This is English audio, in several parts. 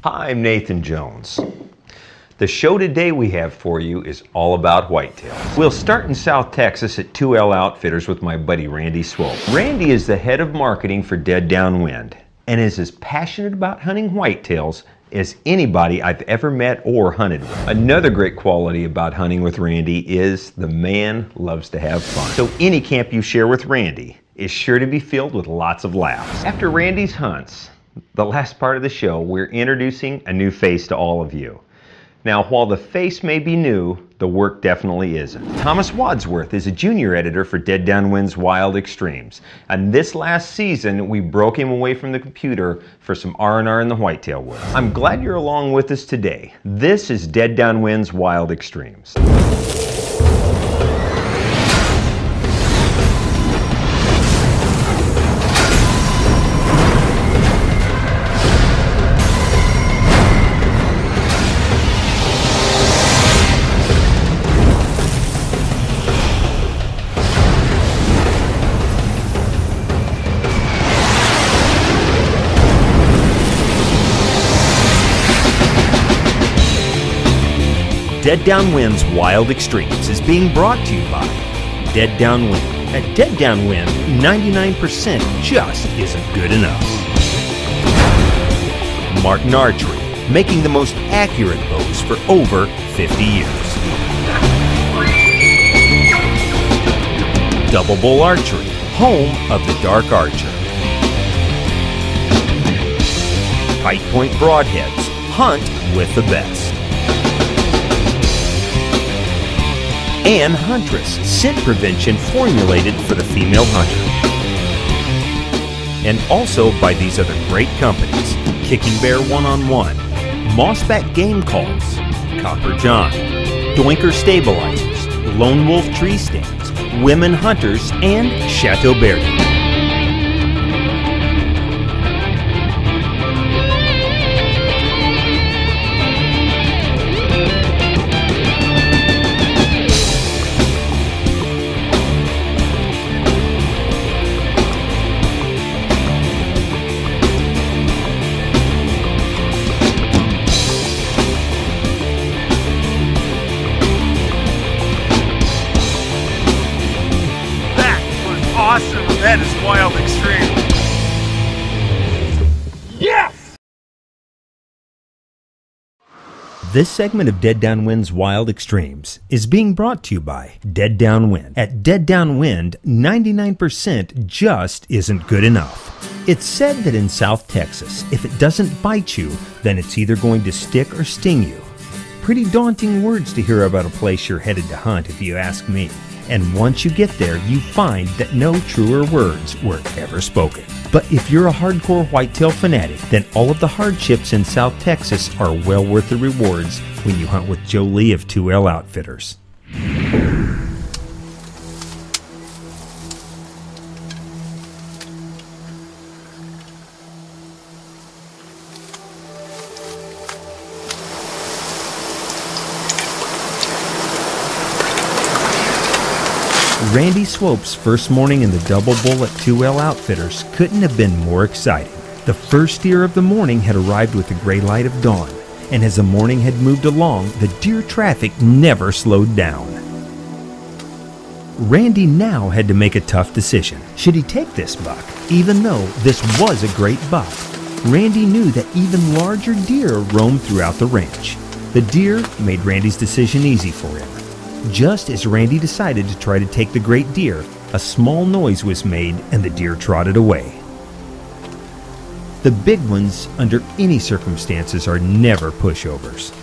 Hi, I'm Nathan Jones. The show today we have for you is all about whitetails. We'll start in South Texas at 2L Outfitters with my buddy Randy Swope. Randy is the head of marketing for Dead Downwind and is as passionate about hunting whitetails as anybody I've ever met or hunted with. Another great quality about hunting with Randy is the man loves to have fun. So any camp you share with Randy is sure to be filled with lots of laughs. After Randy's hunts, the last part of the show, we're introducing a new face to all of you. Now, while the face may be new, the work definitely isn't. Thomas Wadsworth is a junior editor for Dead Downwind's Wild Extremes. And this last season, we broke him away from the computer for some R&R in the whitetail woods. I'm glad you're along with us today. This is Dead Downwind's Wild Extremes. Dead Downwind's Wild Extremes is being brought to you by Dead Downwind. At Dead Downwind, 99% just isn't good enough. Martin Archery, making the most accurate bows for over 50 years. Double Bull Archery, home of the Dark Archer. Tight Point Broadheads, hunt with the best. And Huntress, scent prevention formulated for the female hunter. And also by these other great companies: Kicking Bear One-on-One, Mossback Game Calls, Copper John, Doinker Stabilizers, Lone Wolf Tree Stands, Women Hunters, and Chateau Berry. Awesome! That is Wild Extreme. Yes! This segment of Dead Downwind's Wild Extremes is being brought to you by Dead Downwind. At Dead Downwind, 99% just isn't good enough. It's said that in South Texas, if it doesn't bite you, then it's either going to stick or sting you. Pretty daunting words to hear about a place you're headed to hunt, if you ask me. And once you get there, you find that no truer words were ever spoken. But if you're a hardcore whitetail fanatic, then all of the hardships in South Texas are well worth the rewards when you hunt with Joe Lee of 2L Outfitters. Randy Swope's first morning in the Double Bull at 2L Outfitters couldn't have been more exciting. The first deer of the morning had arrived with the gray light of dawn, and as the morning had moved along, the deer traffic never slowed down. Randy now had to make a tough decision. Should he take this buck? Even though this was a great buck, Randy knew that even larger deer roamed throughout the range. The deer made Randy's decision easy for him. Just as Randy decided to try to take the great deer, a small noise was made and the deer trotted away. The big ones, under any circumstances, are never pushovers.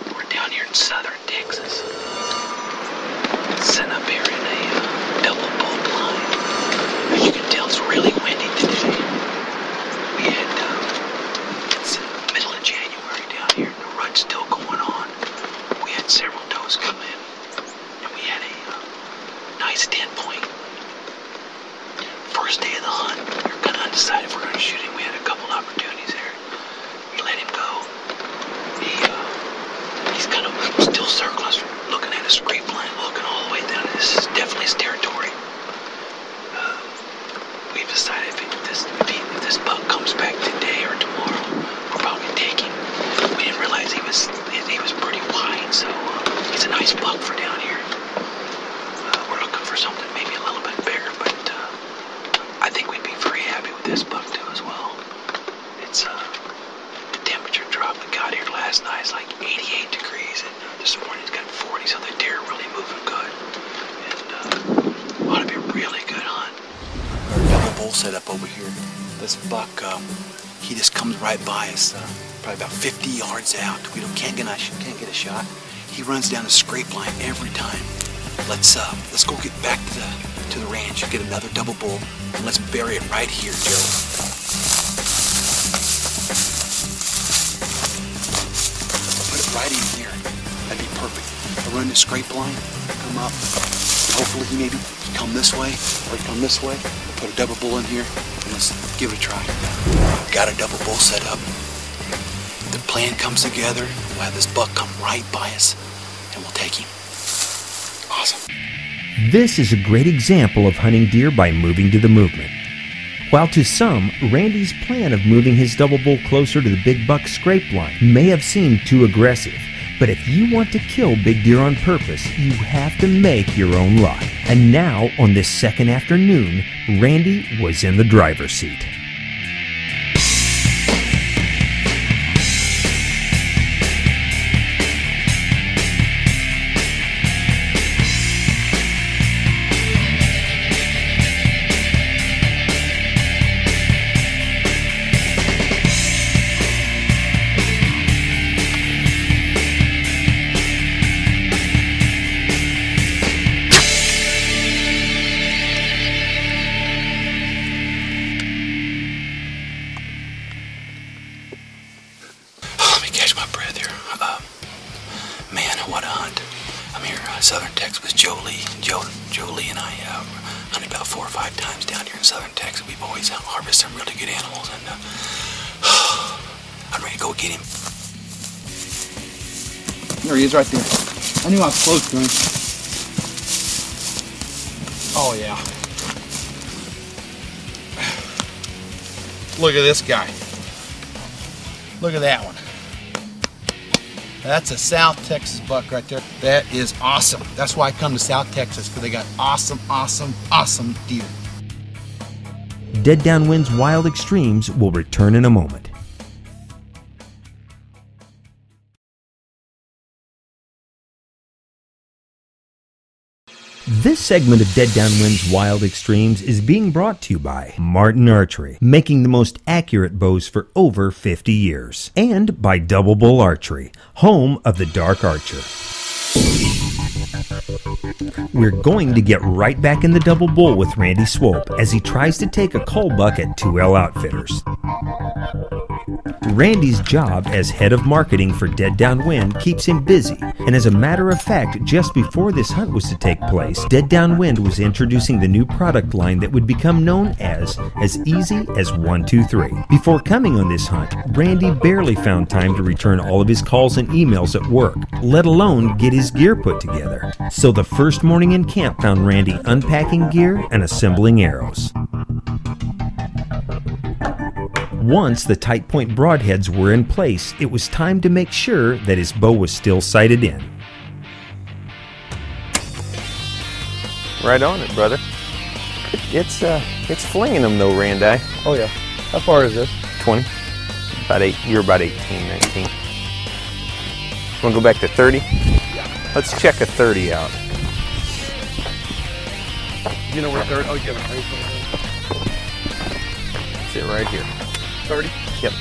We're down here in southern Texas. Sitting up here in a double bull blind. As you can tell, it's really windy today. We had, it's middle of January down here and the rut's still going on. We had several does come in, and we had a nice 10-point. First day of the hunt, we were kind of undecided if we're going to shoot him. We had a couple opportunities there. We let him go. He's kind of still circling us, looking at his screen line, looking all the way down. This is definitely his territory. We've decided if this buck comes back today or this buck too as well. It's the temperature drop that got here last night is like 88 degrees, and this morning it's got 40, so the deer are really moving good. And ought to be a really good hunt. Our double bull set up over here. This buck, he just comes right by us, probably about 50 yards out. We can't get a shot. He runs down the scrape line every time. Let's go get back to the ranch, get another double bull, and let's bury it right here, Joe. Put it right in here. That'd be perfect. I'll run the scrape line, come up. Hopefully he maybe come this way or come this way. We'll put a double bull in here and let's give it a try. Got a double bull set up. The plan comes together. We'll have this buck come right by us and we'll take him. Awesome. This is a great example of hunting deer by moving to the movement. While to some, Randy's plan of moving his double bull closer to the big buck scrape line may have seemed too aggressive, but if you want to kill big deer on purpose, you have to make your own luck. And now, on this second afternoon, Randy was in the driver's seat. Southern Texas with Joe Lee. Joe Lee and I hunted about 4 or 5 times down here in Southern Texas. We've always harvested some really good animals, and I'm ready to go get him. There he is right there. I knew I was close to him. Oh yeah. Look at this guy. Look at that one. That's a South Texas buck right there. That is awesome. That's why I come to South Texas, because they got awesome, awesome, awesome deer. Dead Downwind's Wild Extremes will return in a moment. This segment of Dead Downwind's Wild Extremes is being brought to you by Martin Archery, making the most accurate bows for over 50 years, and by Double Bull Archery, home of the Dark Archer. We're going to get right back in the double bull with Randy Swope as he tries to take a cull buck at 2L Outfitters. Randy's job as head of marketing for Dead Downwind keeps him busy, and as a matter of fact, just before this hunt was to take place, Dead Downwind was introducing the new product line that would become known as easy as 1, 2, 3. Before coming on this hunt, Randy barely found time to return all of his calls and emails at work, let alone get his gear put together. So the first morning in camp found Randy unpacking gear and assembling arrows. Once the tight point broadheads were in place, it was time to make sure that his bow was still sighted in. Right on it, brother. It's flinging them though, Randy. Oh yeah. How far is this? 20. About 8. You're about 18, 19. Want to go back to 30? Yeah. Let's check a 30 out. You know where 30? Oh, you have it. Sit right here. 30? Yep.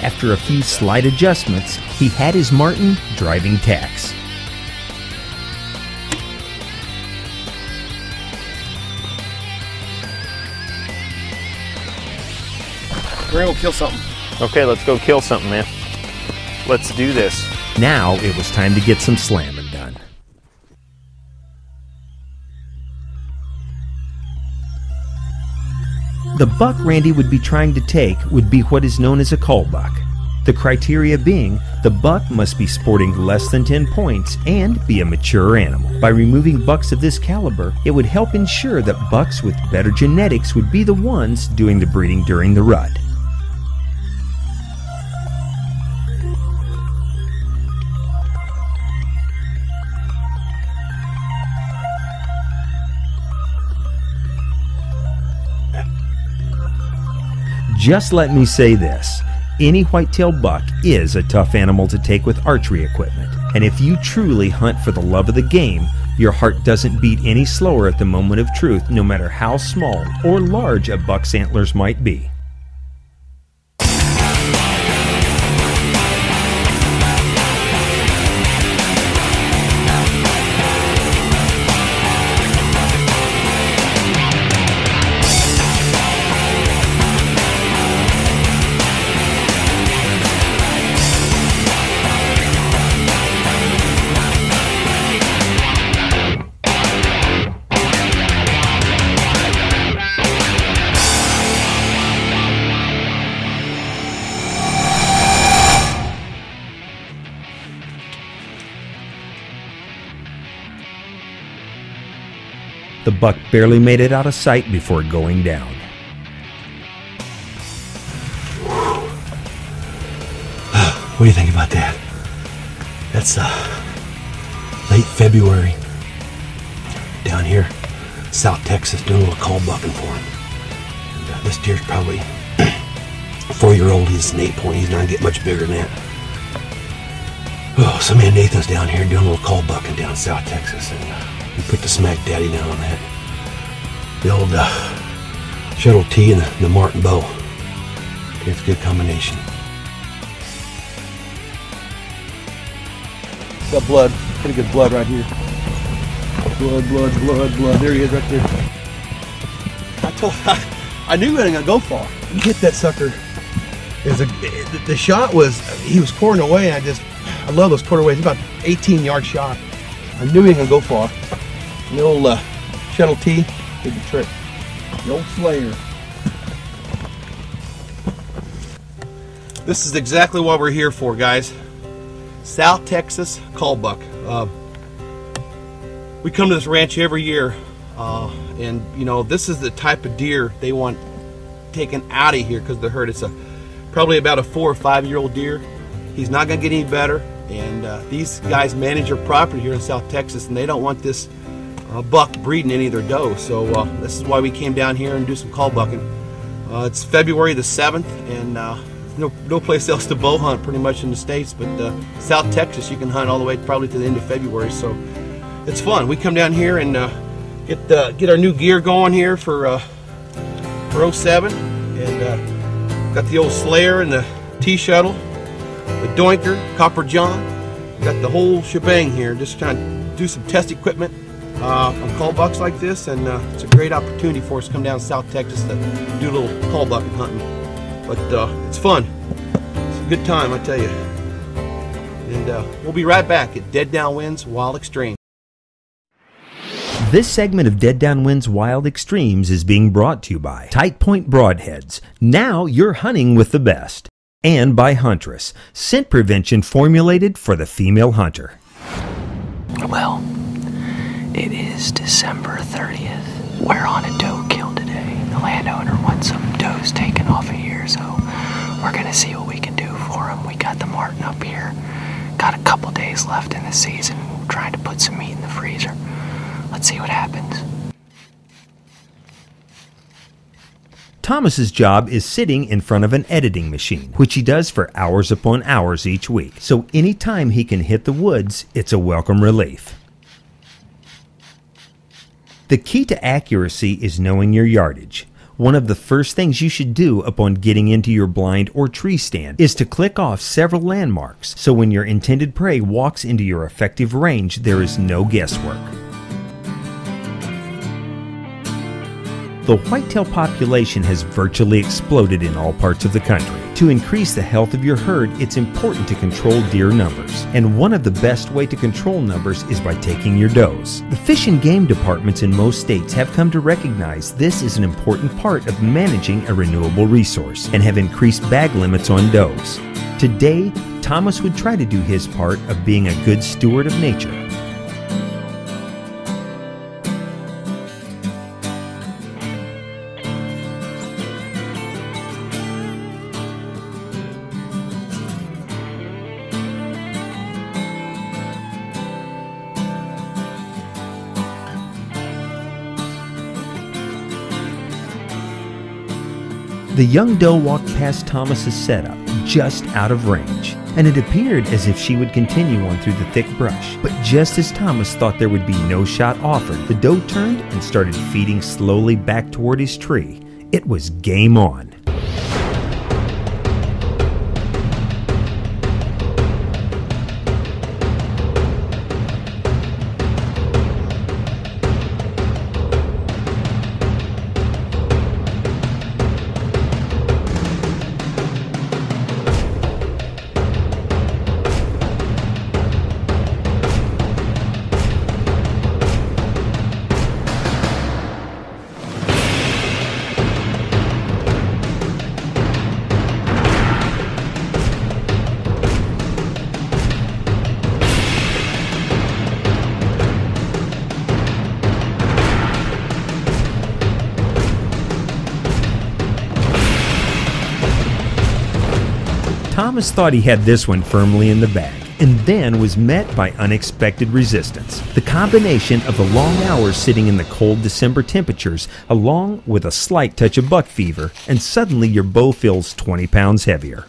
After a few slight adjustments, he had his Martin driving tacks. We're gonna go kill something. Okay, let's go kill something, man. Let's do this. Now it was time to get some slamming done. The buck Randy would be trying to take would be what is known as a cull buck. The criteria being, the buck must be sporting less than 10 points and be a mature animal. By removing bucks of this caliber, it would help ensure that bucks with better genetics would be the ones doing the breeding during the rut. Just let me say this. Any whitetail buck is a tough animal to take with archery equipment. And if you truly hunt for the love of the game, your heart doesn't beat any slower at the moment of truth, no matter how small or large a buck's antlers might be. The buck barely made it out of sight before going down. What do you think about that? That's late February down here, South Texas, doing a little call bucking for him. And, this deer's probably a 4-year-old. He's an 8-point. He's not gonna get much bigger than that. Oh, so me and Nathan's down here doing a little call bucking down in South Texas, and we put the Smack Daddy down on that. The old Shuttle T and the Martin bow. It's a good combination. Got blood, pretty good blood right here. Blood. There he is right there. I knew he wasn't gonna go far. He hit that sucker. The shot was, he was pouring away, and I love those quarter ways. It's about an 18-yard shot. I knew he wasn't gonna go far. The old Shuttle T did the trick. The old Slayer. This is exactly what we're here for, guys. South Texas call buck. We come to this ranch every year, and you know, this is the type of deer they want taken out of here because of the herd. It's probably about a 4 or 5-year-old deer. He's not gonna get any better, and these guys manage their property here in South Texas, and they don't want this buck breeding any of their doe. So this is why we came down here and do some call bucking. It's February the 7th, and no place else to bow hunt pretty much in the States, but South Texas you can hunt all the way probably to the end of February, so it's fun. We come down here and get our new gear going here for 07, and got the old Slayer and the T-Shuttle, the Doinker, Copper John. Got the whole shebang here, just trying to do some test equipment on call bucks like this, and it's a great opportunity for us to come down to South Texas to do a little call buck hunting. But it's fun. It's a good time, I tell you. And we'll be right back at Dead Downwind's Wild Extreme. This segment of Dead Downwind's Wild Extremes is being brought to you by Tight Point Broadheads. Now you're hunting with the best. And by Huntress, scent prevention formulated for the female hunter. Well, it is December 30th. We're on a doe kill today. The landowner wants some does taken off of here, so we're gonna see what we can do for him. We got the marten up here. Got a couple days left in the season. Trying to put some meat in the freezer. Let's see what happens. Thomas's job is sitting in front of an editing machine, which he does for hours upon hours each week. So anytime he can hit the woods, it's a welcome relief. The key to accuracy is knowing your yardage. One of the first things you should do upon getting into your blind or tree stand is to click off several landmarks, so when your intended prey walks into your effective range, there is no guesswork. The whitetail population has virtually exploded in all parts of the country. To increase the health of your herd, it's important to control deer numbers. And one of the best ways to control numbers is by taking your does. The fish and game departments in most states have come to recognize this is an important part of managing a renewable resource and have increased bag limits on does. Today, Thomas would try to do his part of being a good steward of nature. The young doe walked past Thomas's setup, just out of range, and it appeared as if she would continue on through the thick brush. But just as Thomas thought there would be no shot offered, the doe turned and started feeding slowly back toward his tree. It was game on. Thomas thought he had this one firmly in the bag, and then was met by unexpected resistance. The combination of the long hours sitting in the cold December temperatures, along with a slight touch of buck fever, and suddenly your bow feels 20 pounds heavier.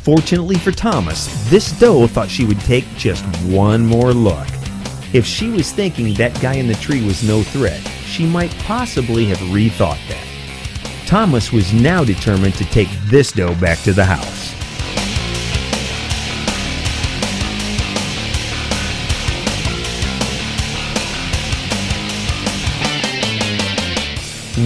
Fortunately for Thomas, this doe thought she would take just one more look. If she was thinking that guy in the tree was no threat, she might possibly have rethought that. Thomas was now determined to take this doe back to the house.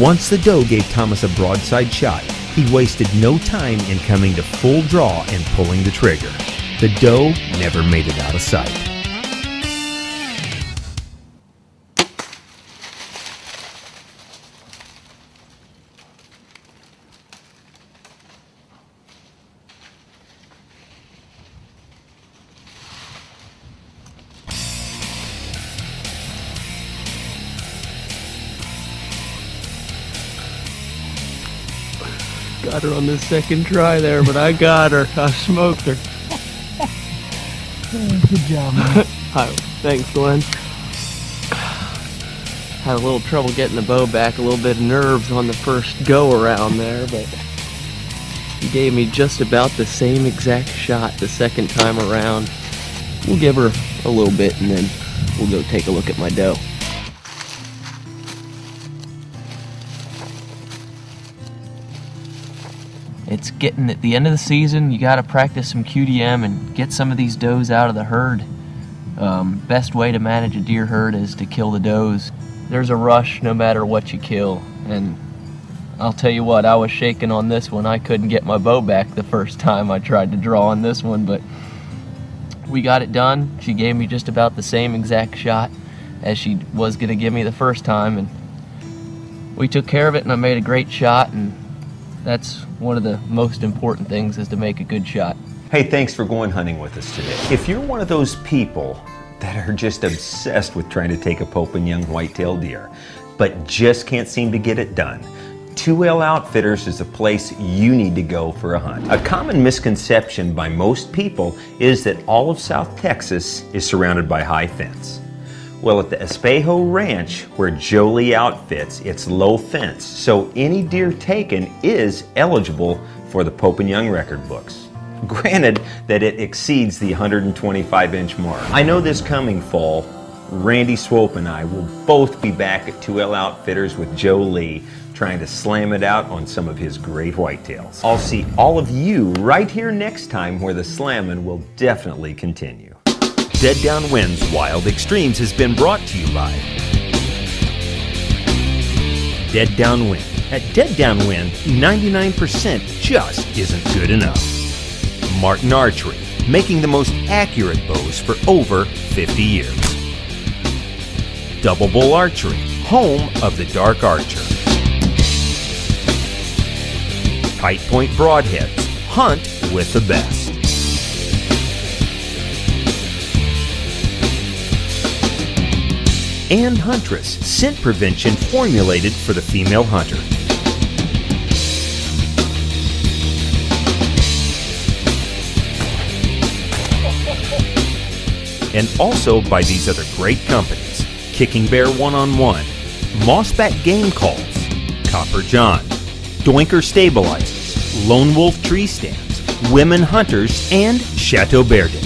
Once the doe gave Thomas a broadside shot, he wasted no time in coming to full draw and pulling the trigger. The doe never made it out of sight. Got her on the second try there, but I got her. I smoked her. Good job, man. Hi, thanks, Glenn. Had a little trouble getting the bow back, a little bit of nerves on the first go around there, but he gave me just about the same exact shot the second time around. We'll give her a little bit and then we'll go take a look at my doe. It's getting at the end of the season, you gotta practice some QDM and get some of these does out of the herd. Best way to manage a deer herd is to kill the does. There's a rush no matter what you kill, and I'll tell you what, I was shaking on this one. I couldn't get my bow back the first time I tried to draw on this one, but we got it done. She gave me just about the same exact shot as she was gonna give me the first time, and we took care of it and I made a great shot, and that's one of the most important things, is to make a good shot. Hey, thanks for going hunting with us today. If you're one of those people that are just obsessed with trying to take a Pope and young whitetail deer, but just can't seem to get it done, 2L Outfitters is a place you need to go for a hunt. A common misconception by most people is that all of South Texas is surrounded by high fence. Well, at the Espejo Ranch, where Jolie outfits, it's low fence, so any deer taken is eligible for the Pope and Young record books. Granted that it exceeds the 125-inch mark. I know this coming fall, Randy Swope and I will both be back at 2L Outfitters with Jolie, trying to slam it out on some of his great whitetails. I'll see all of you right here next time, where the slamming will definitely continue. Dead Downwind's Wild Extremes has been brought to you by Dead Downwind. At Dead Downwind, 99% just isn't good enough. Martin Archery, making the most accurate bows for over 50 years. Double Bull Archery, home of the Dark Archer. Tight Point Broadheads, hunt with the best. and Huntress, scent prevention formulated for the female hunter. And also by these other great companies: Kicking Bear One-on-One, Mossback Game Calls, Copper John, Doinker Stabilizers, Lone Wolf Tree Stands, Women Hunters, and Chateau Berdin.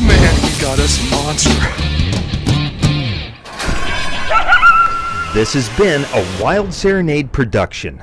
Man, he got us a monster. This has been a Wild Serenade production.